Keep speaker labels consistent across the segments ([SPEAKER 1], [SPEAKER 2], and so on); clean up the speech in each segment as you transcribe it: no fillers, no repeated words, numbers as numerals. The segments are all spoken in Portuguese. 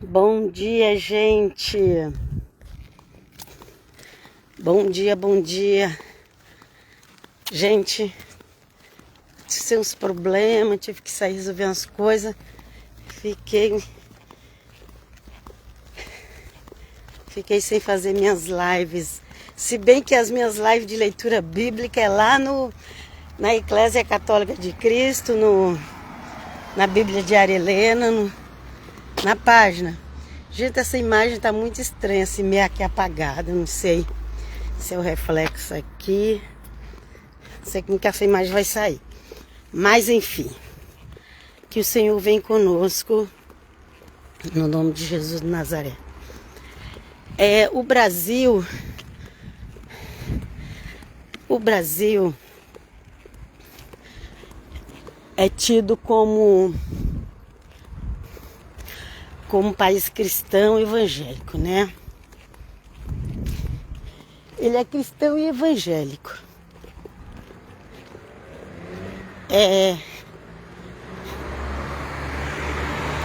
[SPEAKER 1] Bom dia, gente. Bom dia, bom dia. Gente, tive uns problemas, tive que sair resolver umas coisas. Fiquei sem fazer minhas lives. Se bem que as minhas lives de leitura bíblica é lá na Eclésia Católica de Cristo, na Bíblia de Helena, na página. Gente, essa imagem tá muito estranha, assim, meio aqui apagada. Não sei se é o reflexo aqui. Não sei como que essa imagem vai sair. Mas, enfim, que o Senhor vem conosco, no nome de Jesus de Nazaré. O Brasil é tido como um país cristão evangélico, né? Ele é cristão e evangélico.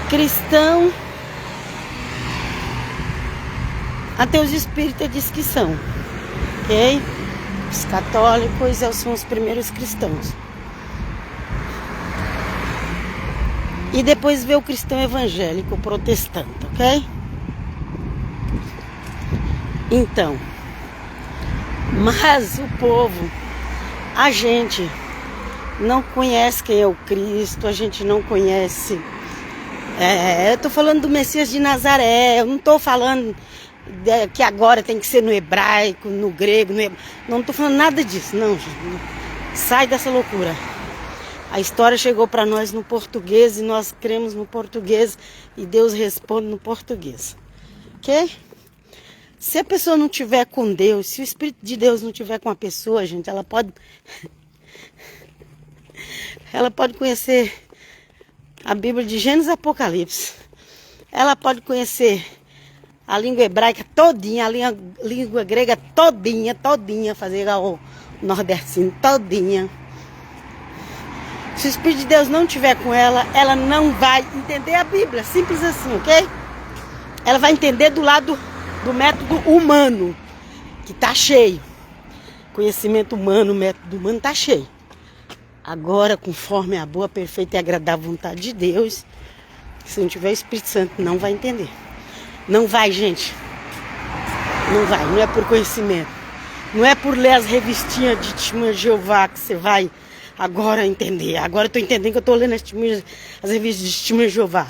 [SPEAKER 1] Cristão, até os espíritas diz que são, ok? Os católicos são os primeiros cristãos. E depois vê o cristão evangélico protestante, ok? Então, mas o povo, a gente não conhece quem é o Cristo, a gente não conhece. Eu tô falando do Messias de Nazaré, eu não tô falando que agora tem que ser no hebraico, no grego, não tô falando nada disso, não, gente. Sai dessa loucura. A história chegou para nós no português e nós cremos no português e Deus responde no português, ok? Se a pessoa não tiver com Deus, se o Espírito de Deus não tiver com a pessoa, gente, ela pode conhecer a Bíblia de Gênesis e Apocalipse. Ela pode conhecer a língua hebraica todinha, a língua grega todinha, fazer igual o nordestino todinha. Se o Espírito de Deus não estiver com ela, ela não vai entender a Bíblia. Simples assim, ok? Ela vai entender do lado do método humano, que tá cheio. Conhecimento humano, método humano tá cheio. Agora, conforme a boa, perfeita e agradável vontade de Deus, se não tiver o Espírito Santo, não vai entender. Não vai, gente. Não vai. Não é por conhecimento. Não é por ler as revistinhas de Testemunha de Jeová que você vai agora entender. Agora eu tô entendendo que eu tô lendo as revistas de Testemunha de Jeová.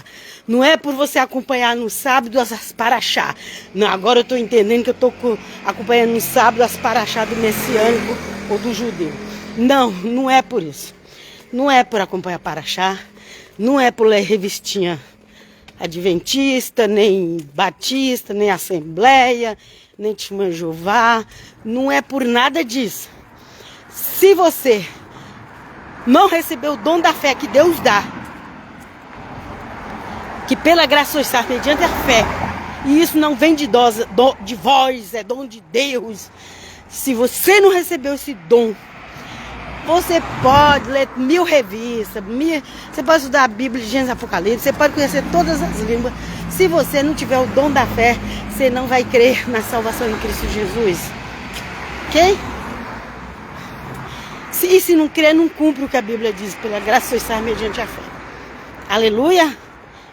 [SPEAKER 1] Não é por você acompanhar no sábado as paraxá. Não, agora eu tô entendendo que eu tô acompanhando no sábado as paraxá do messiânico ou do judeu. Não, não é por isso. Não é por acompanhar paraxá. Não é por ler revistinha adventista, nem batista, nem assembleia, nem Testemunha de Jeová. Não é por nada disso. Se você não recebeu o dom da fé que Deus dá, que pela graça sois salvos mediante a fé, e isso não vem de vós, é dom de Deus. Se você não recebeu esse dom, você pode ler 1000 revistas, você pode estudar a Bíblia de Gênesis e Apocalipse, você pode conhecer todas as línguas. Se você não tiver o dom da fé, você não vai crer na salvação em Cristo Jesus, ok? E se não crer, não cumpre o que a Bíblia diz, pela graça sois salvos mediante a fé. Aleluia,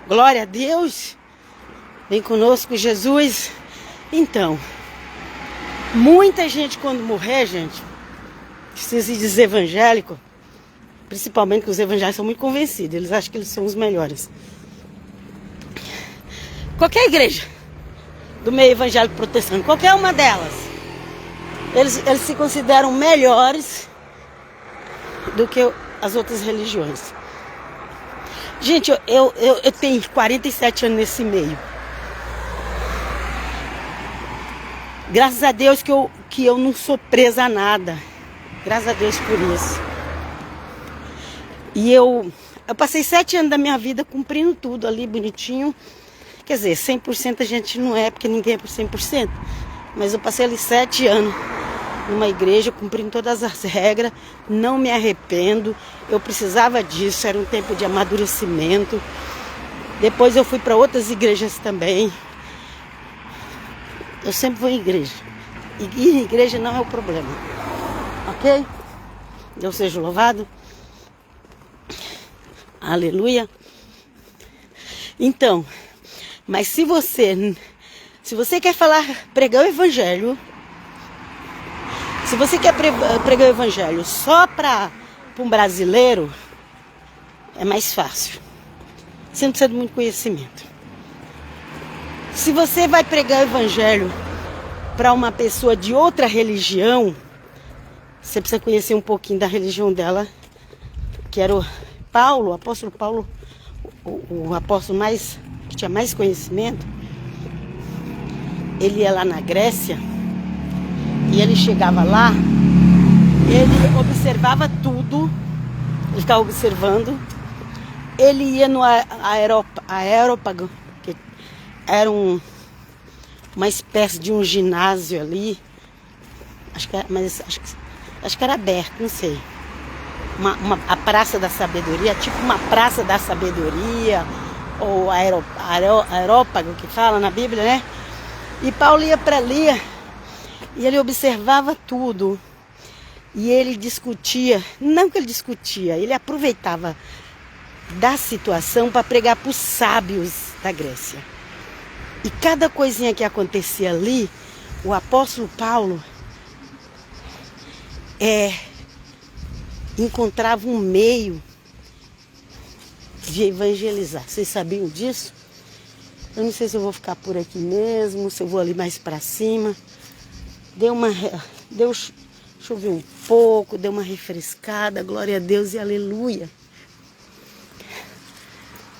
[SPEAKER 1] glória a Deus, vem conosco Jesus. Então, muita gente quando morrer, gente, precisa se dizer evangélico, principalmente que os evangélicos são muito convencidos, eles acham que eles são os melhores. Qualquer igreja do meio evangélico protestante, qualquer uma delas, eles se consideram melhores do que as outras religiões. Gente, eu tenho 47 anos nesse meio. Graças a Deus que eu não sou presa a nada. Graças a Deus por isso. E eu passei 7 anos da minha vida cumprindo tudo ali, bonitinho. Quer dizer, 100% a gente não é, porque ninguém é por 100%. Mas eu passei ali 7 anos numa igreja, cumprindo todas as regras, não me arrependo, eu precisava disso, era um tempo de amadurecimento. Depois eu fui para outras igrejas também. Eu sempre vou em igreja. E ir em igreja não é o problema. Ok? Deus seja louvado. Aleluia. Então, mas se você quer pregar o evangelho, se você quer pregar o evangelho só para um brasileiro, é mais fácil. Você não precisa de muito conhecimento. Se você vai pregar o evangelho para uma pessoa de outra religião, você precisa conhecer um pouquinho da religião dela, que era o Paulo, o apóstolo Paulo, o apóstolo que tinha mais conhecimento. Ele ia lá na Grécia e ele chegava lá, ele observava tudo, ele ficava observando. Ele ia no Areópago, que era uma espécie de um ginásio ali, acho que era aberto, não sei. A Praça da Sabedoria, tipo uma Praça da Sabedoria, ou Areópago, que fala na Bíblia, né? E Paulo ia para ali, e ele observava tudo. E ele discutia, não que ele discutia, ele aproveitava da situação para pregar para os sábios da Grécia. E cada coisinha que acontecia ali, o apóstolo Paulo encontrava um meio de evangelizar. Vocês sabiam disso? Eu não sei se eu vou ficar por aqui mesmo, se eu vou ali mais para cima. Choveu um pouco, deu uma refrescada, glória a Deus e aleluia.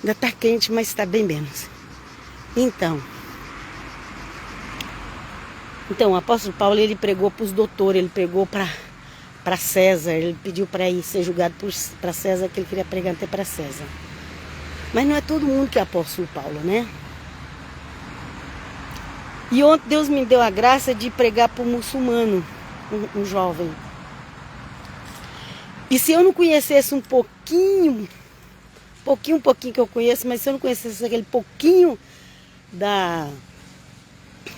[SPEAKER 1] Ainda está quente, mas está bem menos. Então, o apóstolo Paulo, ele pregou para os doutores, ele pregou para César, ele pediu para ir ser julgado para César, que ele queria pregar até para César. Mas não é todo mundo que é apóstolo Paulo, né? E ontem Deus me deu a graça de pregar para um muçulmano, um jovem. E se eu não conhecesse um pouquinho que eu conheço, mas se eu não conhecesse aquele pouquinho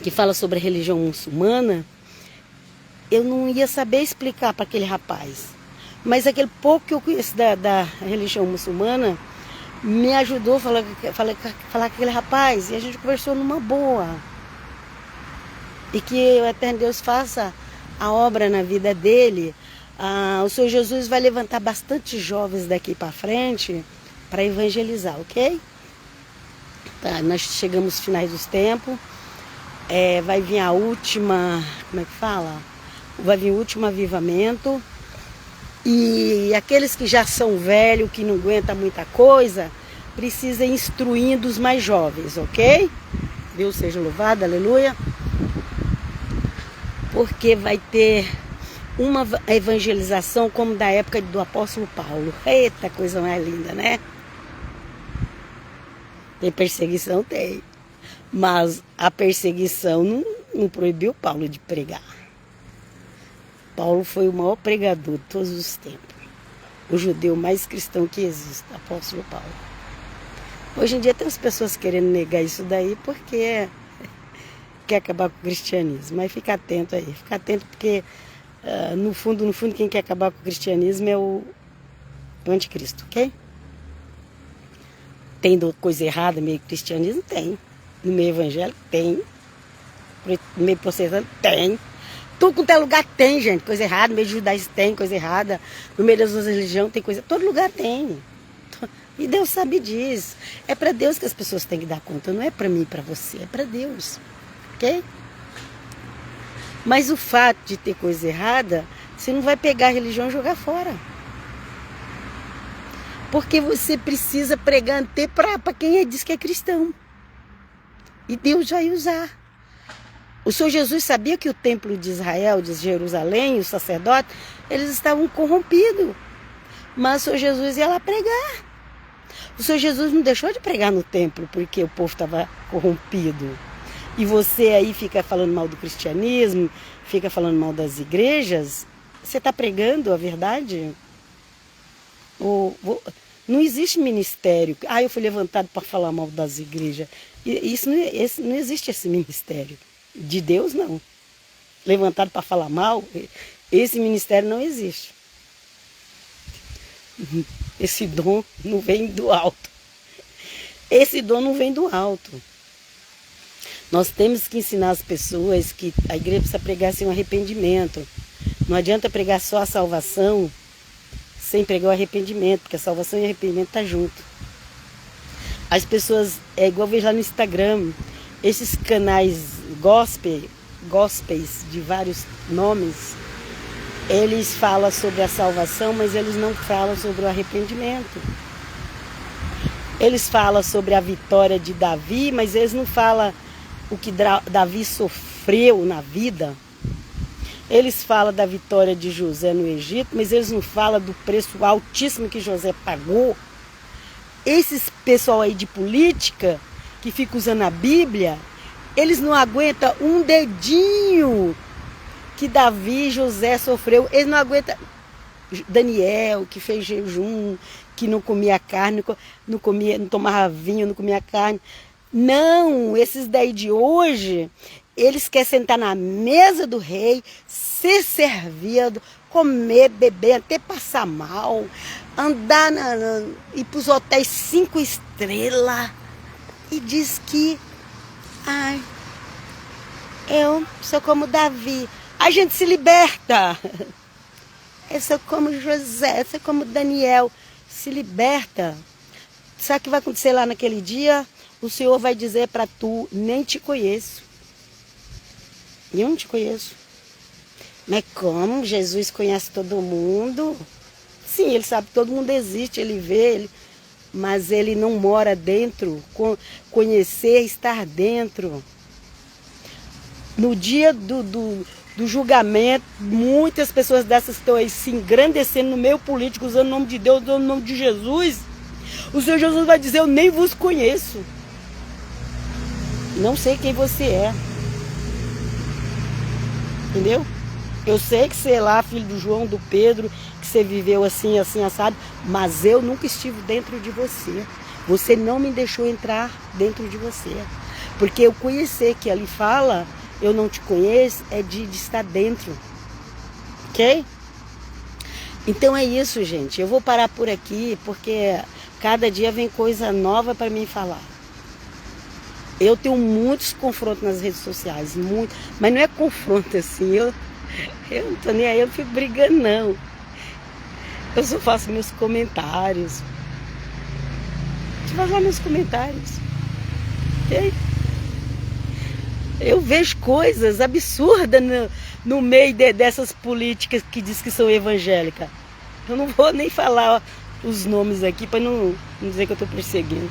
[SPEAKER 1] que fala sobre a religião muçulmana, eu não ia saber explicar para aquele rapaz. Mas aquele pouco que eu conheço da religião muçulmana me ajudou a falar com aquele rapaz, e a gente conversou numa boa. E que o Eterno Deus faça a obra na vida dele. O Senhor Jesus vai levantar bastante jovens daqui para frente para evangelizar, ok? Tá, nós chegamos aos finais dos tempos. Vai vir a última, como é que fala? Vai vir o último avivamento. E aqueles que já são velhos, que não aguentam muita coisa, precisam ir instruindo os mais jovens, ok? Deus seja louvado, aleluia. Porque vai ter uma evangelização como da época do apóstolo Paulo. Eita, coisa mais linda, né? Tem perseguição? Tem. Mas a perseguição não proibiu Paulo de pregar. Paulo foi o maior pregador de todos os tempos. O judeu mais cristão que existe, apóstolo Paulo. Hoje em dia tem as pessoas querendo negar isso daí porque quer acabar com o cristianismo. Mas fica atento aí. Fica atento porque, no fundo, quem quer acabar com o cristianismo é o anticristo, ok? Tem coisa errada no meio do cristianismo? Tem. No meio evangélico? Tem. No meio protestante? Tem. Tudo quanto é lugar tem, gente. Coisa errada. No meio judaísmo tem coisa errada. No meio das outras religiões tem coisa... Todo lugar tem. E Deus sabe disso. É para Deus que as pessoas têm que dar conta. Não é para mim e para você. É para Deus. Ok? Mas o fato de ter coisa errada, você não vai pegar a religião e jogar fora. Porque você precisa pregar até para quem diz que é cristão. E Deus vai usar. O Senhor Jesus sabia que o templo de Israel, de Jerusalém, os sacerdotes, eles estavam corrompidos. Mas o Senhor Jesus ia lá pregar. O Senhor Jesus não deixou de pregar no templo porque o povo estava corrompido. E você aí fica falando mal do cristianismo, fica falando mal das igrejas. Você está pregando a verdade? Não existe ministério. Ah, eu fui levantado para falar mal das igrejas. Isso não existe esse ministério. De Deus, não. Levantado para falar mal, esse ministério não existe. Esse dom não vem do alto. Esse dom não vem do alto. Nós temos que ensinar as pessoas que a igreja precisa pregar sem um arrependimento. Não adianta pregar só a salvação sem pregar o arrependimento, porque a salvação e o arrependimento estão junto. As pessoas, é igual eu vejo lá no Instagram, esses canais gospels de vários nomes, eles falam sobre a salvação, mas eles não falam sobre o arrependimento. Eles falam sobre a vitória de Davi, mas eles não falam o que Davi sofreu na vida. Eles falam da vitória de José no Egito, mas eles não falam do preço altíssimo que José pagou. Esses pessoal aí de política, que fica usando a Bíblia, eles não aguentam um dedinho que Davi e José sofreu. Eles não aguentam. Daniel, que fez jejum, que não comia carne, não tomava vinho, não comia carne. Não, esses daí de hoje, eles querem sentar na mesa do rei, ser servido, comer, beber, até passar mal, andar, ir para os hotéis 5 estrelas e diz que, ai, eu sou como Davi. A gente se liberta. Eu sou como José, eu sou como Daniel. Se liberta. Sabe o que vai acontecer lá naquele dia? O Senhor vai dizer para tu, nem te conheço. Eu não te conheço. Mas como Jesus conhece todo mundo? Sim, ele sabe que todo mundo existe, ele vê, mas ele não mora dentro. Conhecer, estar dentro. No dia do julgamento, muitas pessoas dessas estão aí se engrandecendo no meio político, usando o nome de Deus, usando o nome de Jesus. O Senhor Jesus vai dizer, eu nem vos conheço. Não sei quem você é. Entendeu? Eu sei que você é lá, filho do João, do Pedro, que você viveu assim, assim, assado, mas eu nunca estive dentro de você. Você não me deixou entrar dentro de você. Porque eu conhecer que ali fala, eu não te conheço, é de estar dentro. Ok? Então é isso, gente. Eu vou parar por aqui, porque cada dia vem coisa nova para mim falar. Eu tenho muitos confrontos nas redes sociais, muito, mas não é confronto assim, eu não tô nem aí, eu não fico brigando não. Eu só faço meus comentários. Deixa eu fazer meus comentários. Okay? Eu vejo coisas absurdas no meio dessas políticas que diz que são evangélicas. Eu não vou nem falar os nomes aqui para não dizer que eu estou perseguindo.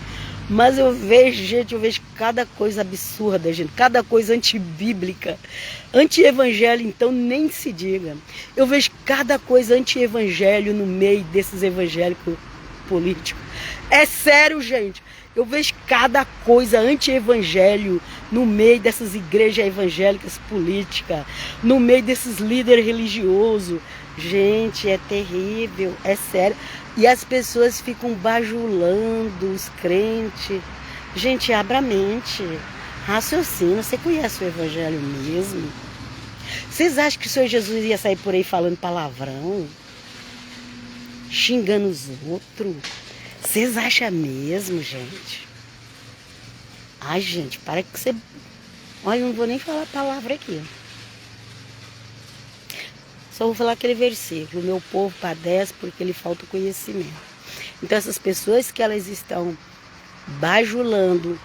[SPEAKER 1] Mas eu vejo, gente, eu vejo cada coisa absurda, gente. Cada coisa antibíblica. Anti-evangelho, então, nem se diga. Eu vejo cada coisa anti-evangelho no meio desses evangélicos políticos. É sério, gente. Eu vejo cada coisa anti-evangelho no meio dessas igrejas evangélicas políticas, no meio desses líderes religiosos. Gente, é terrível, é sério. E as pessoas ficam bajulando os crentes. Gente, abra a mente, raciocina. Você conhece o evangelho mesmo? Vocês acham que o Senhor Jesus ia sair por aí falando palavrão? Xingando os outros? Vocês acham mesmo, gente? Ai, gente, para que você... Olha, eu não vou nem falar a palavra aqui. Só vou falar aquele versículo. O meu povo padece porque lhe falta o conhecimento. Então, essas pessoas que elas estão bajulando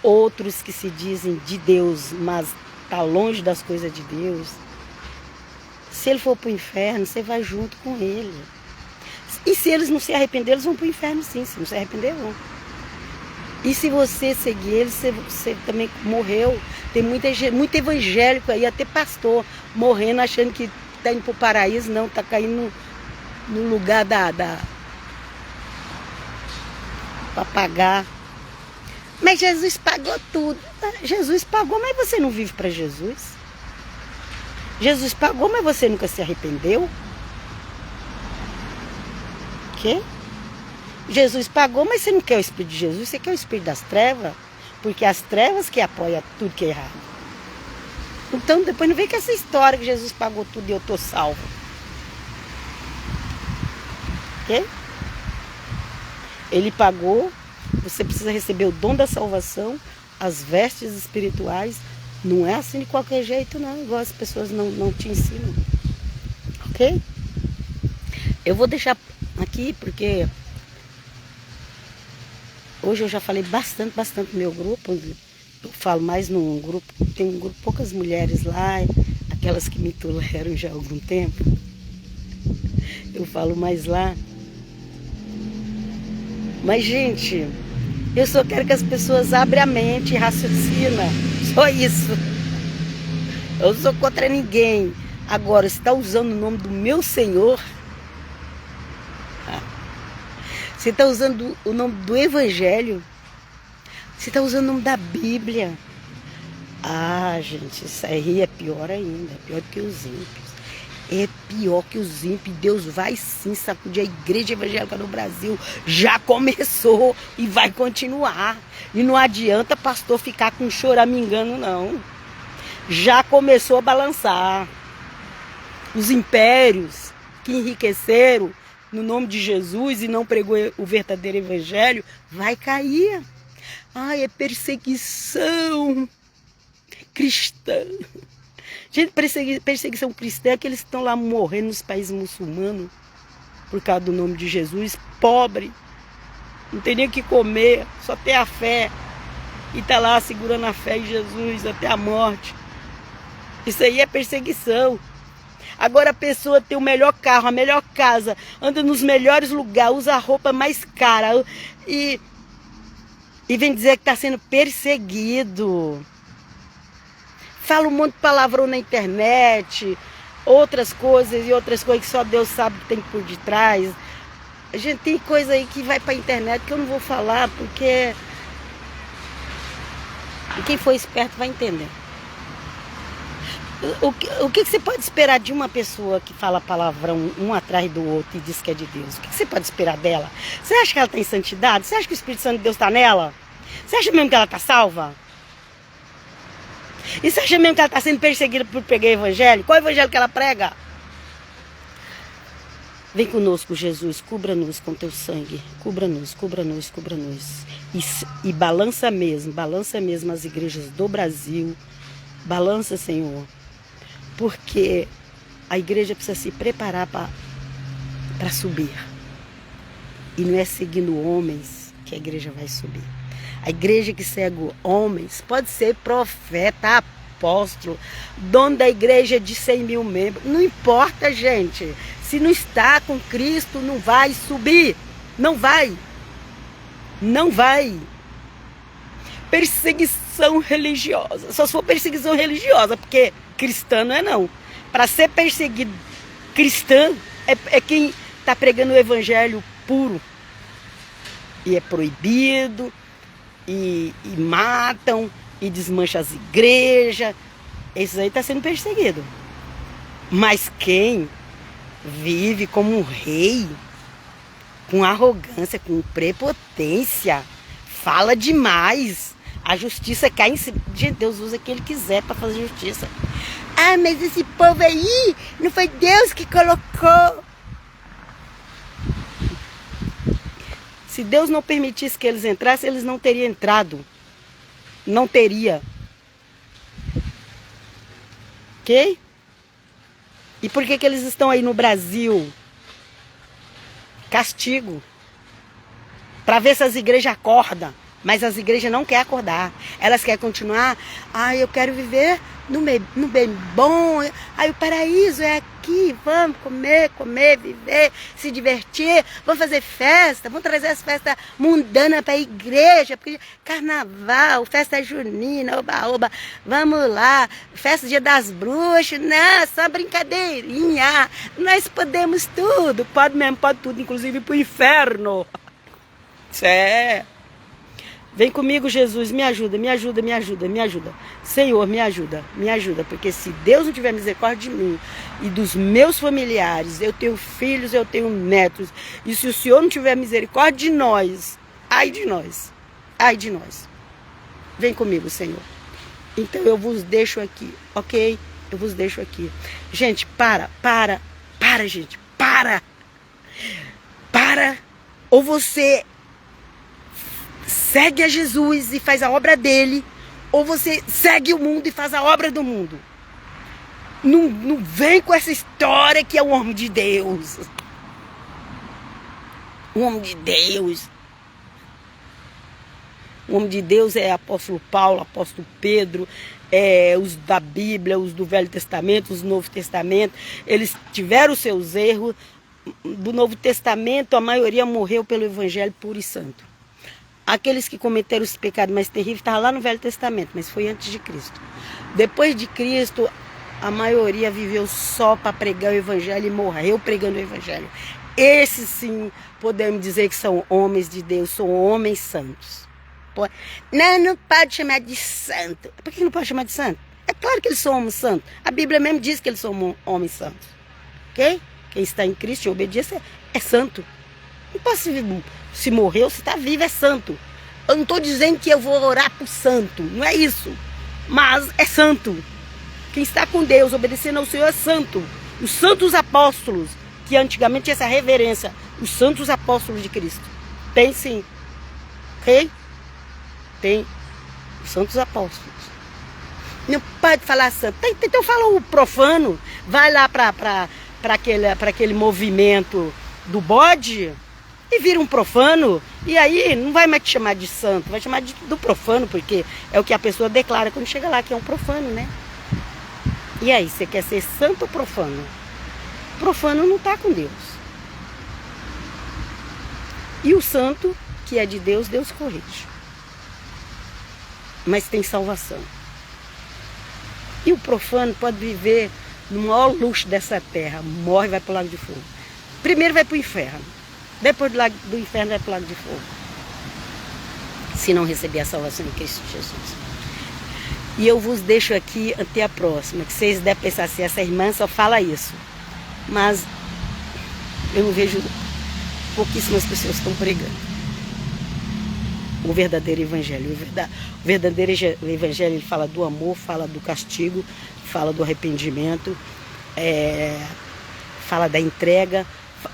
[SPEAKER 1] outros que se dizem de Deus, mas tá longe das coisas de Deus. Se ele for para o inferno, você vai junto com ele. E se eles não se arrependerem, eles vão para o inferno sim. Se não se arrepender, vão. E se você seguir eles, você também morreu. Tem muito evangélico aí, até pastor, morrendo, achando que está indo para o paraíso. Não, está caindo no lugar para pagar. Mas Jesus pagou tudo. Jesus pagou, mas você não vive para Jesus. Jesus pagou, mas você nunca se arrependeu. Quê? Jesus pagou, mas você não quer o Espírito de Jesus, você quer o Espírito das trevas, porque as trevas que apoiam tudo que é errado. Então depois não vem com essa história que Jesus pagou tudo e eu estou salvo. Ok? Ele pagou, você precisa receber o dom da salvação, as vestes espirituais. Não é assim de qualquer jeito, não, igual as pessoas não te ensinam. Ok? Eu vou deixar aqui porque hoje eu já falei bastante no meu grupo. Eu falo mais num grupo, tem um grupo, poucas mulheres lá, aquelas que me toleram já há algum tempo. Eu falo mais lá. Mas, gente, eu só quero que as pessoas abrem a mente e raciocinem. Só isso. Eu não sou contra ninguém. Agora, você está usando o nome do meu Senhor? Você está usando o nome do Evangelho? Você está usando o nome da Bíblia? Ah, gente, isso aí é pior ainda. É pior que os ímpios. É pior que os ímpios. Deus vai sim sacudir a igreja evangélica no Brasil. Já começou e vai continuar. E não adianta pastor ficar com choramingando, não. Já começou a balançar. Os impérios que enriqueceram no nome de Jesus e não pregou o verdadeiro evangelho, vai cair. Ai, é perseguição cristã. Gente, perseguição cristã é que eles estão lá morrendo nos países muçulmanos por causa do nome de Jesus, pobre, não tem nem o que comer, só tem a fé e está lá segurando a fé em Jesus até a morte. Isso aí é perseguição. Agora a pessoa tem o melhor carro, a melhor casa, anda nos melhores lugares, usa a roupa mais cara e vem dizer que está sendo perseguido. Fala um monte de palavrão na internet, outras coisas que só Deus sabe que tem por detrás. Gente, tem coisa aí que vai para a internet que eu não vou falar, porque quem for esperto vai entender. O que você pode esperar de uma pessoa que fala palavrão um atrás do outro e diz que é de Deus? O que você pode esperar dela? Você acha que ela tem santidade? Você acha que o Espírito Santo de Deus está nela? Você acha mesmo que ela está salva? E você acha mesmo que ela está sendo perseguida por pregar o evangelho? Qual é o evangelho que ela prega? Vem conosco, Jesus, cubra-nos com teu sangue. Cubra-nos, cubra-nos, cubra-nos. E balança mesmo as igrejas do Brasil. Balança, Senhor. Porque a igreja precisa se preparar para subir. E não é seguindo homens que a igreja vai subir. A igreja que segue homens pode ser profeta, apóstolo, dono da igreja de 100 mil membros. Não importa, gente. Se não está com Cristo, não vai subir. Não vai. Não vai. Perseguição religiosa. Só se for perseguição religiosa, porque cristã não é não. Para ser perseguido cristã é quem está pregando o evangelho puro. E é proibido, e matam, e desmancham as igrejas. Esses aí estão sendo perseguidos. Mas quem vive como um rei, com arrogância, com prepotência, fala demais, a justiça cai em cima. Gente, Deus usa o que Ele quiser para fazer justiça. Ah, mas esse povo aí, não foi Deus que colocou. Se Deus não permitisse que eles entrassem, eles não teriam entrado. Não teria. Ok? E por que eles estão aí no Brasil? Castigo. Para ver se as igrejas acordam. Mas as igrejas não querem acordar. Elas querem continuar. Ah, eu quero viver no bem bom. Aí o paraíso é aqui. Vamos comer, viver, se divertir. Vamos fazer festa. Vamos trazer as festas mundanas para a igreja. Porque carnaval, festa junina, oba-oba. Vamos lá. Festa dia das bruxas. Não, só brincadeirinha. Nós podemos tudo. Pode mesmo, pode tudo. Inclusive ir pro inferno. Isso é. Vem comigo, Jesus, me ajuda, me ajuda, me ajuda, me ajuda. Senhor, me ajuda, porque se Deus não tiver misericórdia de mim e dos meus familiares, eu tenho filhos, eu tenho netos, e se o Senhor não tiver misericórdia de nós, ai de nós, ai de nós. Vem comigo, Senhor. Então eu vos deixo aqui, ok? Eu vos deixo aqui. Gente, para, gente, para. Ou você segue a Jesus e faz a obra dele, ou você segue o mundo e faz a obra do mundo. Não vem com essa história que é um homem de Deus. Um homem de Deus. O homem de Deus é apóstolo Paulo, apóstolo Pedro, os da Bíblia, os do Velho Testamento, os do Novo Testamento. Eles tiveram os seus erros. Do Novo Testamento, a maioria morreu pelo Evangelho puro e santo. Aqueles que cometeram os pecados mais terríveis estavam lá no Velho Testamento, mas foi antes de Cristo. Depois de Cristo, a maioria viveu só para pregar o Evangelho e morreu pregando o Evangelho. Esses sim, podemos dizer que são homens de Deus, são homens santos. Não pode chamar de santo. Por que não pode chamar de santo? É claro que eles são homens santos. A Bíblia mesmo diz que eles são homens santos. Ok? Quem está em Cristo em obediência é santo. Não posso se morreu, se está vivo é santo. Eu não estou dizendo que eu vou orar para o santo. Não é isso. Mas é santo. Quem está com Deus, obedecendo ao Senhor é santo. Os santos apóstolos, que antigamente tinha essa reverência. Os santos apóstolos de Cristo. Tem sim. Ok? Tem. Os santos apóstolos. Não pode falar santo. Então fala o profano. Vai lá para aquele movimento do bode e vira um profano, e aí não vai mais te chamar de santo, vai chamar do profano, porque é o que a pessoa declara quando chega lá, que é um profano, né? E aí, você quer ser santo ou profano? Profano não está com Deus. E o santo, que é de Deus, Deus corrige. Mas tem salvação. E o profano pode viver no maior luxo dessa terra, morre e vai para o lago de fogo. Primeiro vai para o inferno, depois do inferno vai para o lago de fogo, se não receber a salvação em Cristo Jesus. E eu vos deixo aqui até a próxima, que vocês devem pensar assim, essa irmã só fala isso, mas eu não vejo, pouquíssimas pessoas estão pregando o verdadeiro evangelho. O verdadeiro evangelho, ele fala do amor, fala do castigo, fala do arrependimento, fala da entrega.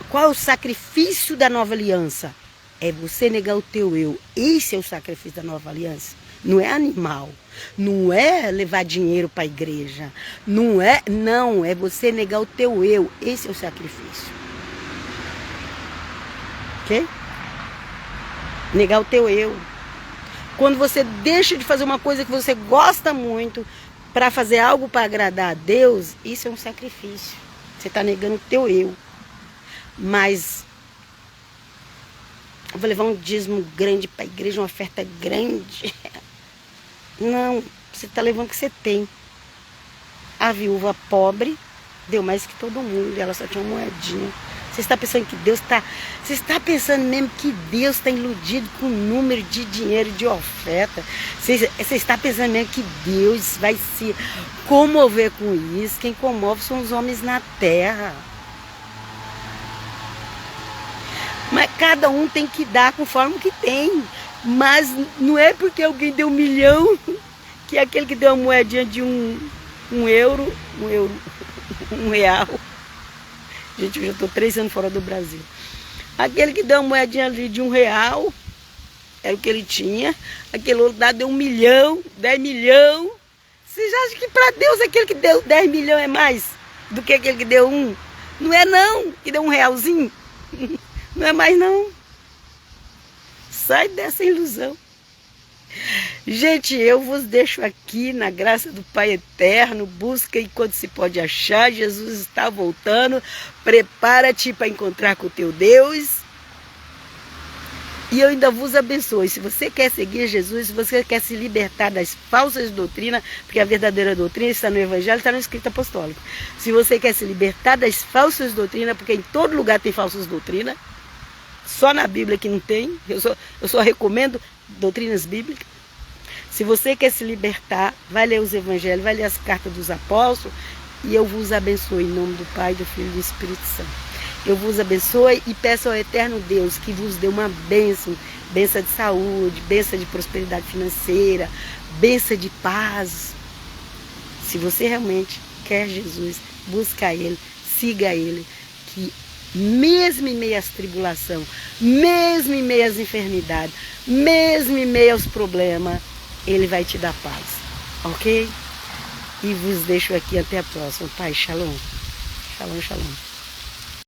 [SPEAKER 1] Qual é o sacrifício da nova aliança? É você negar o teu eu. Esse é o sacrifício da nova aliança. Não é animal, não é levar dinheiro para a igreja, não, é você negar o teu eu. Esse é o sacrifício. Ok? Negar o teu eu. Quando você deixa de fazer uma coisa que você gosta muito para fazer algo para agradar a Deus, isso é um sacrifício. Você está negando o teu eu. Mas eu vou levar um dízimo grande para a igreja, uma oferta grande. Não, você está levando o que você tem. A viúva pobre deu mais que todo mundo, ela só tinha uma moedinha. Você está pensando que Deus está... Você está pensando mesmo que Deus está iludido com o número de dinheiro, de oferta. Você está pensando mesmo que Deus vai se comover com isso. Quem comove são os homens na terra. Mas cada um tem que dar conforme que tem. Mas não é porque alguém deu 1 milhão que é aquele que deu uma moedinha de um real. Gente, eu já estou 3 anos fora do Brasil. Aquele que deu uma moedinha ali de 1 real, era o que ele tinha. Aquele outro lá deu 1 milhão, 10 milhões. Vocês acham que para Deus aquele que deu 10 milhões é mais do que aquele que deu 1? Não é não, que deu 1 realzinho. Não é mais não. Sai dessa ilusão. Gente, eu vos deixo aqui na graça do Pai Eterno. Busca enquanto se pode achar. Jesus está voltando. Prepara-te para encontrar com o teu Deus. E eu ainda vos abençoe. Se você quer seguir Jesus, se você quer se libertar das falsas doutrinas, porque a verdadeira doutrina está no Evangelho, está no Escrito Apostólico. Se você quer se libertar das falsas doutrinas, porque em todo lugar tem falsas doutrinas, só na Bíblia que não tem, eu só recomendo doutrinas bíblicas. Se você quer se libertar, vai ler os evangelhos, vai ler as cartas dos apóstolos, e eu vos abençoe em nome do Pai, do Filho e do Espírito Santo. Eu vos abençoe e peço ao eterno Deus que vos dê uma bênção, bênção de saúde, bênção de prosperidade financeira, bênção de paz. Se você realmente quer Jesus, busca Ele, siga Ele, que mesmo em meio às tribulações, mesmo em meio às enfermidades, mesmo em meio aos problemas, Ele vai te dar paz, ok? E vos deixo aqui até a próxima. Pai, shalom. Shalom, shalom.